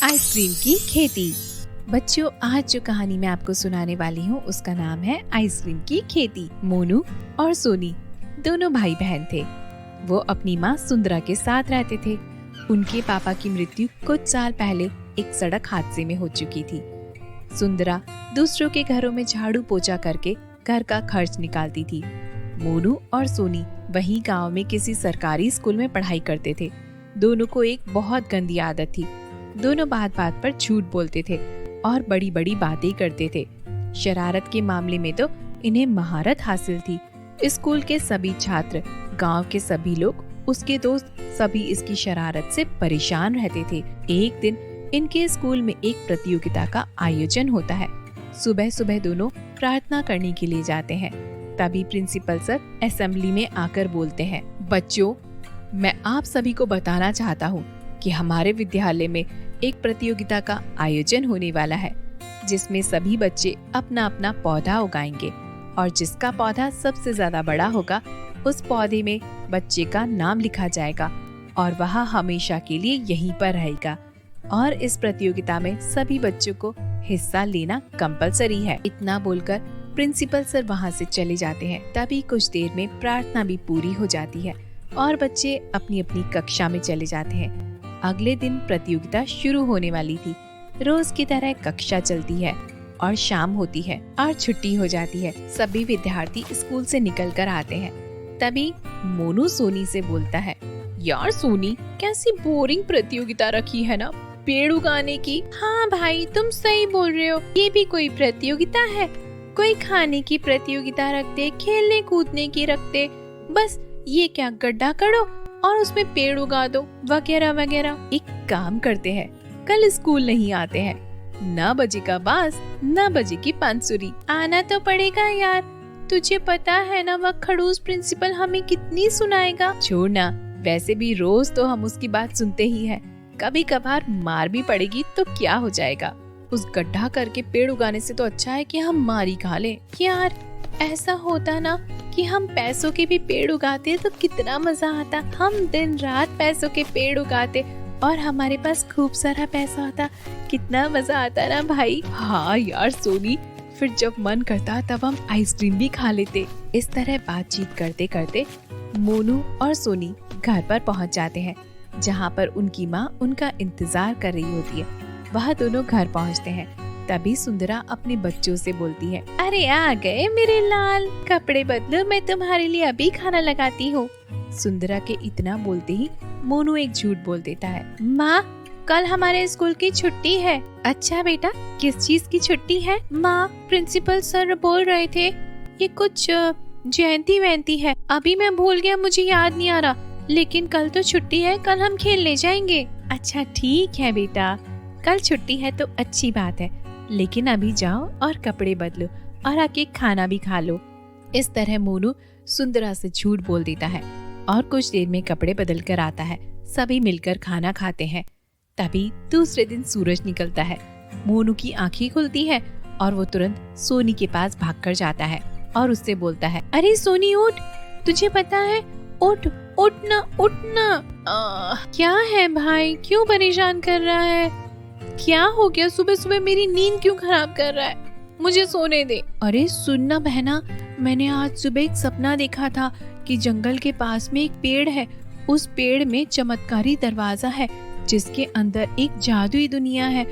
Ice cream की खेती। बच्चों, आज जो कहानी मैं आपको सुनाने वाली हूँ उसका नाम है आइसक्रीम की खेती। मोनू और सोनी दोनों भाई बहन थे। वो अपनी माँ सुंदरा के साथ रहते थे। उनके पापा की मृत्यु कुछ साल पहले एक सड़क हादसे में हो चुकी थी। सुंदरा दूसरों के घरों में झाड़ू पोछा करके घर का खर्च निकालती थी। मोनू और सोनी वहीं गांव में किसी सरकारी स्कूल में पढ़ाई करते थे। दोनों को एक बहुत गंदी आदत थी। दोनों बात बात पर झूठ बोलते थे और बड़ी बड़ी बातें करते थे। शरारत के मामले में तो इन्हें महारत हासिल थी। स्कूल के सभी छात्र, गांव के सभी लोग, उसके दोस्त सभी इसकी शरारत से परेशान रहते थे। एक दिन इनके स्कूल में एक प्रतियोगिता का आयोजन होता है। सुबह सुबह दोनों प्रार्थना करने के लिए जाते हैं। तभी प्रिंसिपल सर असेंबली में आकर बोलते हैं, बच्चों, मैं आप सभी को बताना चाहता हूँ कि हमारे विद्यालय में एक प्रतियोगिता का आयोजन होने वाला है, जिसमें सभी बच्चे अपना अपना पौधा उगाएंगे और जिसका पौधा सबसे ज्यादा बड़ा होगा उस पौधे में बच्चे का नाम लिखा जाएगा और वह हमेशा के लिए यहीं पर रहेगा। और इस प्रतियोगिता में सभी बच्चों को हिस्सा लेना कंपलसरी है। इतना बोलकर प्रिंसिपल सर वहाँ से चले जाते हैं। तभी कुछ देर में प्रार्थना भी पूरी हो जाती है और बच्चे अपनी अपनी कक्षा में चले जाते हैं। अगले दिन प्रतियोगिता शुरू होने वाली थी। रोज की तरह कक्षा चलती है और शाम होती है और छुट्टी हो जाती है। सभी विद्यार्थी स्कूल से निकल कर आते हैं। तभी मोनू सोनी से बोलता है, यार सोनी, कैसी बोरिंग प्रतियोगिता रखी है ना, पेड़ उगाने की। हाँ भाई, तुम सही बोल रहे हो, ये भी कोई प्रतियोगिता है? कोई खाने की प्रतियोगिता रखते, खेलने कूदने की रखते, बस ये क्या गड्ढा करो और उसमें पेड़ उगा दो वगैरह वगैरह। एक काम करते हैं, कल स्कूल नहीं आते हैं। न बजे का बांस न बजे की बांसुरी। आना तो पड़ेगा यार, तुझे पता है ना वह खड़ूस प्रिंसिपल हमें कितनी सुनाएगा। छोड़ना, वैसे भी रोज तो हम उसकी बात सुनते ही हैं। कभी कभार मार भी पड़ेगी तो क्या हो जाएगा। उस गड्ढा करके पेड़ उगाने से तो अच्छा है कि हम मारी खा लें। यार, ऐसा होता ना कि हम पैसों के भी पेड़ उगाते तो कितना मजा आता। हम दिन रात पैसों के पेड़ उगाते और हमारे पास खूब सारा पैसा आता, कितना मजा आता ना भाई। हाँ यार सोनी, फिर जब मन करता तब हम आइसक्रीम भी खा लेते। इस तरह बातचीत करते करते मोनू और सोनी घर पर पहुंच जाते हैं, जहाँ पर उनकी माँ उनका इंतजार कर रही होती है। वह दोनों घर पहुँचते हैं। तभी सुंदरा अपने बच्चों से बोलती है, अरे आ गए मेरे लाल, कपड़े बदलो, मैं तुम्हारे लिए अभी खाना लगाती हूँ। सुंदरा के इतना बोलते ही मोनू एक झूठ बोल देता है, माँ, कल हमारे स्कूल की छुट्टी है। अच्छा बेटा, किस चीज की छुट्टी है? माँ, प्रिंसिपल सर बोल रहे थे ये कुछ जयंती वयंती है। अभी मैं भूल गया, मुझे याद नहीं आ रहा, लेकिन कल तो छुट्टी है, कल हम खेलने जाएंगे। अच्छा ठीक है बेटा, कल छुट्टी है तो अच्छी बात है, लेकिन अभी जाओ और कपड़े बदलो और आके खाना भी खा लो। इस तरह मोनू सुंदरा से झूठ बोल देता है और कुछ देर में कपड़े बदल कर आता है। सभी मिलकर खाना खाते हैं। तभी दूसरे दिन सूरज निकलता है। मोनू की आंखें खुलती है और वो तुरंत सोनी के पास भागकर जाता है और उससे बोलता है, अरे सोनी उठ, तुझे पता है, उठ उठना उठना। क्या है भाई, क्यों परेशान कर रहा है? क्या हो गया? सुबह सुबह मेरी नींद क्यों खराब कर रहा है? मुझे सोने दे। अरे सुनना बहना, मैंने आज सुबह एक सपना देखा था कि जंगल के पास में एक पेड़ है। उस पेड़ में चमत्कारी दरवाजा है जिसके अंदर एक जादुई दुनिया है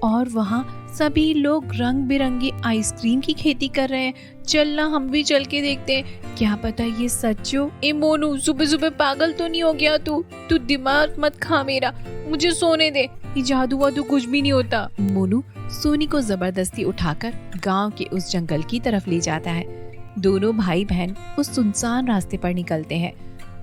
और वहाँ सभी लोग रंग बिरंगी आइसक्रीम की खेती कर रहे हैं। चलना, हम भी चल के देखते हैं, क्या पता ये सच हो। ए मोनू, सुबह सुबह पागल तो नहीं हो गया तू दिमाग मत खा मेरा, मुझे सोने दे, ये जादू वादू कुछ भी नहीं होता। मोनू सोनी को जबरदस्ती उठाकर गांव के उस जंगल की तरफ ले जाता है। दोनों भाई बहन उस सुनसान रास्ते पर निकलते हैं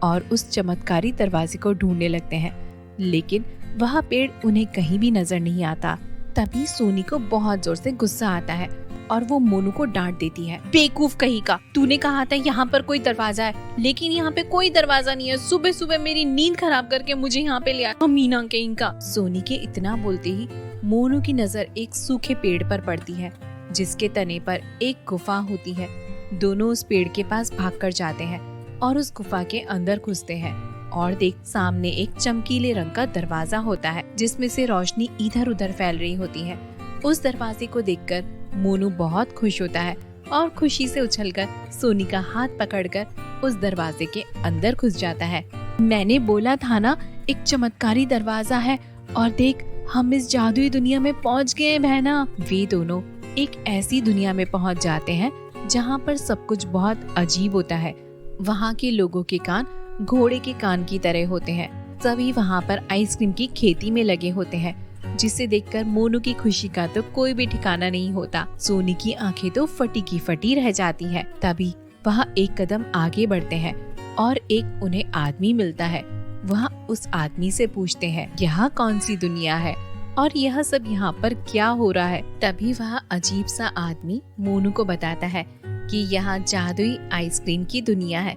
और उस चमत्कारी दरवाजे को ढूंढने लगते हैं, लेकिन वह पेड़ उन्हें कहीं भी नजर नहीं आता। तभी सोनी को बहुत जोर से गुस्सा आता है और वो मोनू को डांट देती है, बेवकूफ कहीं का, तूने कहा था यहाँ पर कोई दरवाजा है, लेकिन यहाँ पे कोई दरवाजा नहीं है। सुबह सुबह मेरी नींद खराब करके मुझे यहाँ पे ले आया, मीना कहीं का। सोनी के इतना बोलते ही मोनू की नजर एक सूखे पेड़ पर पड़ती है, जिसके तने पर एक गुफा होती है। दोनों उस पेड़ के पास भागकर जाते हैं और उस गुफा के अंदर घुसते हैं। और देख सामने एक चमकीले रंग का दरवाजा होता है जिसमें से रोशनी इधर उधर फैल रही होती है। उस दरवाजे को देखकर मोनू बहुत खुश होता है और खुशी से उछलकर सोनी का हाथ पकड़कर उस दरवाजे के अंदर घुस जाता है। मैंने बोला था ना, एक चमत्कारी दरवाजा है, और देख हम इस जादुई दुनिया में पहुंच गए हैं बहना। वे दोनों एक ऐसी दुनिया में पहुंच जाते हैं जहां पर सब कुछ बहुत अजीब होता है। वहां के लोगों के कान घोड़े के कान की तरह होते हैं। सभी वहां पर आइसक्रीम की खेती में लगे होते हैं, जिसे देखकर मोनू की खुशी का तो कोई भी ठिकाना नहीं होता। सोनी की आंखें तो फटी की फटी रह जाती है। तभी वह एक कदम आगे बढ़ते हैं और एक उन्हें आदमी मिलता है। वह उस आदमी से पूछते हैं, यहाँ कौन सी दुनिया है और यह सब यहाँ पर क्या हो रहा है। तभी वह अजीब सा आदमी मोनू को बताता है कि यहाँ जादुई आइसक्रीम की दुनिया है।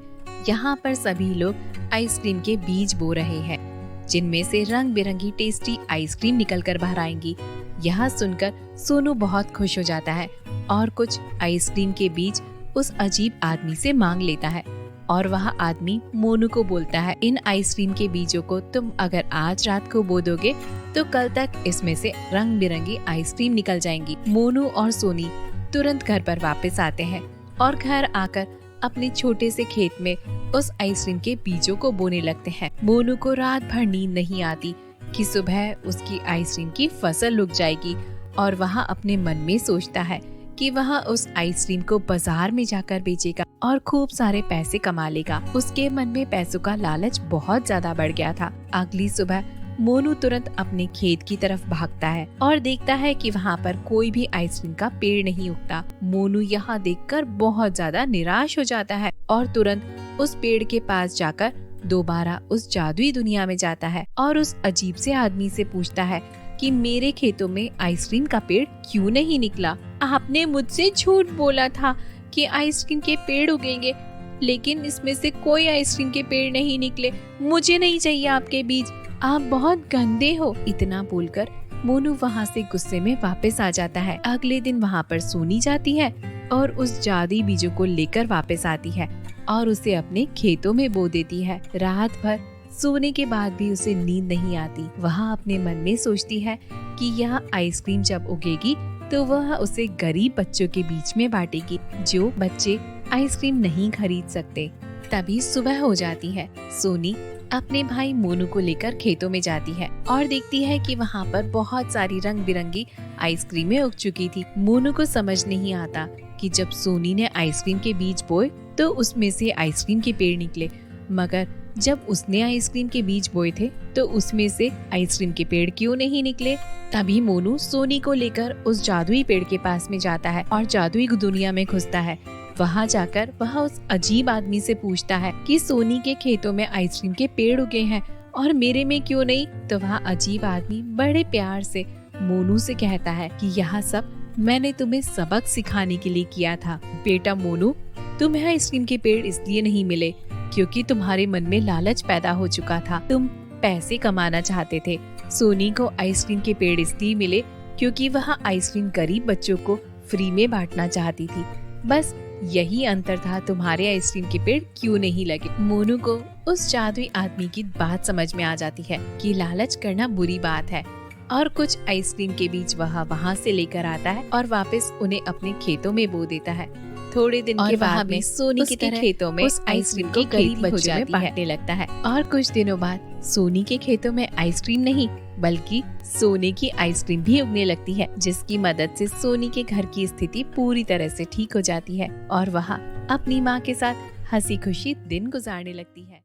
यहाँ पर सभी लोग आइसक्रीम के बीज बो रहे हैं, जिनमें से रंग बिरंगी टेस्टी आइसक्रीम निकलकर बाहर आएंगी। यह सुनकर सोनू बहुत खुश हो जाता है और कुछ आइसक्रीम के बीज उस अजीब आदमी से मांग लेता है। और वह आदमी मोनू को बोलता है, इन आइसक्रीम के बीजों को तुम अगर आज रात को बो दोगे तो कल तक इसमें से रंग बिरंगी आइसक्रीम निकल जाएंगी। मोनू और सोनी तुरंत घर पर वापस आते हैं और घर आकर अपने छोटे से खेत में उस आइसक्रीम के बीजों को बोने लगते हैं। मोनू को रात भर नींद नहीं आती कि सुबह उसकी आइसक्रीम की फसल उग जाएगी, और वह अपने मन में सोचता है कि वह उस आइसक्रीम को बाजार में जाकर बेचेगा और खूब सारे पैसे कमा लेगा। उसके मन में पैसों का लालच बहुत ज्यादा बढ़ गया था। अगली सुबह मोनू तुरंत अपने खेत की तरफ भागता है और देखता है कि वहाँ पर कोई भी आइसक्रीम का पेड़ नहीं उगता। मोनू यहाँ देखकर बहुत ज्यादा निराश हो जाता है और तुरंत उस पेड़ के पास जाकर दोबारा उस जादुई दुनिया में जाता है और उस अजीब से आदमी से पूछता है कि मेरे खेतों में आइसक्रीम का पेड़ क्यों नहीं निकला? आपने मुझसे झूठ बोला था कि आइसक्रीम के पेड़ उगेंगे, लेकिन इसमें से कोई आइसक्रीम के पेड़ नहीं निकले। मुझे नहीं चाहिए आपके बीज, आप बहुत गंदे हो। इतना बोलकर मोनू वहाँ से गुस्से में वापस आ जाता है। अगले दिन वहाँ पर सोनी जाती है और उस जादुई बीजों को लेकर वापस आती है और उसे अपने खेतों में बो देती है। रात भर सोने के बाद भी उसे नींद नहीं आती। वह अपने मन में सोचती है कि यह आइसक्रीम जब उगेगी तो वह उसे गरीब बच्चों के बीच में बांटेगी, जो बच्चे आइसक्रीम नहीं खरीद सकते। तभी सुबह हो जाती है। सोनी अपने भाई मोनू को लेकर खेतों में जाती है और देखती है कि वहाँ पर बहुत सारी रंग बिरंगी आइसक्रीमें उग चुकी थी। मोनू को समझ नहीं आता कि जब सोनी ने आइसक्रीम के बीज बोए तो उसमें से आइसक्रीम के पेड़ निकले, मगर जब उसने आइसक्रीम के बीज बोए थे तो उसमें से आइसक्रीम के पेड़ क्यों नहीं निकले। तभी मोनू सोनी को लेकर उस जादुई पेड़ के पास में जाता है और जादुई दुनिया में घुसता है। वहाँ जाकर वह उस अजीब आदमी से पूछता है कि सोनी के खेतों में आइसक्रीम के पेड़ उगे हैं और मेरे में क्यों नहीं। तो वह अजीब आदमी बड़े प्यार से मोनू से कहता है कि यह सब मैंने तुम्हें सबक सिखाने के लिए किया था। बेटा मोनू, तुम्हें आइसक्रीम के पेड़ इसलिए नहीं मिले क्योंकि तुम्हारे मन में लालच पैदा हो चुका था। तुम पैसे कमाना चाहते थे। सोनी को आइसक्रीम के पेड़ इसलिए मिले क्योंकि वह आइसक्रीम गरीब बच्चों को फ्री में बांटना चाहती थी। बस यही अंतर था, तुम्हारे आइसक्रीम के पेड़ क्यों नहीं लगे। मोनू को उस जादुई आदमी की बात समझ में आ जाती है कि लालच करना बुरी बात है, और कुछ आइसक्रीम के बीज वह वहाँ से लेकर आता है और वापस उन्हें अपने खेतों में बो देता है। थोड़े दिन के बाद में सोनी की तरह खेतों में उस आइसक्रीम को गरीब बच्चों में बांटने लगता है। और कुछ दिनों बाद सोनी के खेतों में आइसक्रीम नहीं बल्कि सोने की आइसक्रीम भी उगने लगती है, जिसकी मदद से सोनी के घर की स्थिति पूरी तरह से ठीक हो जाती है और वह अपनी माँ के साथ हंसी खुशी दिन गुजारने लगती है।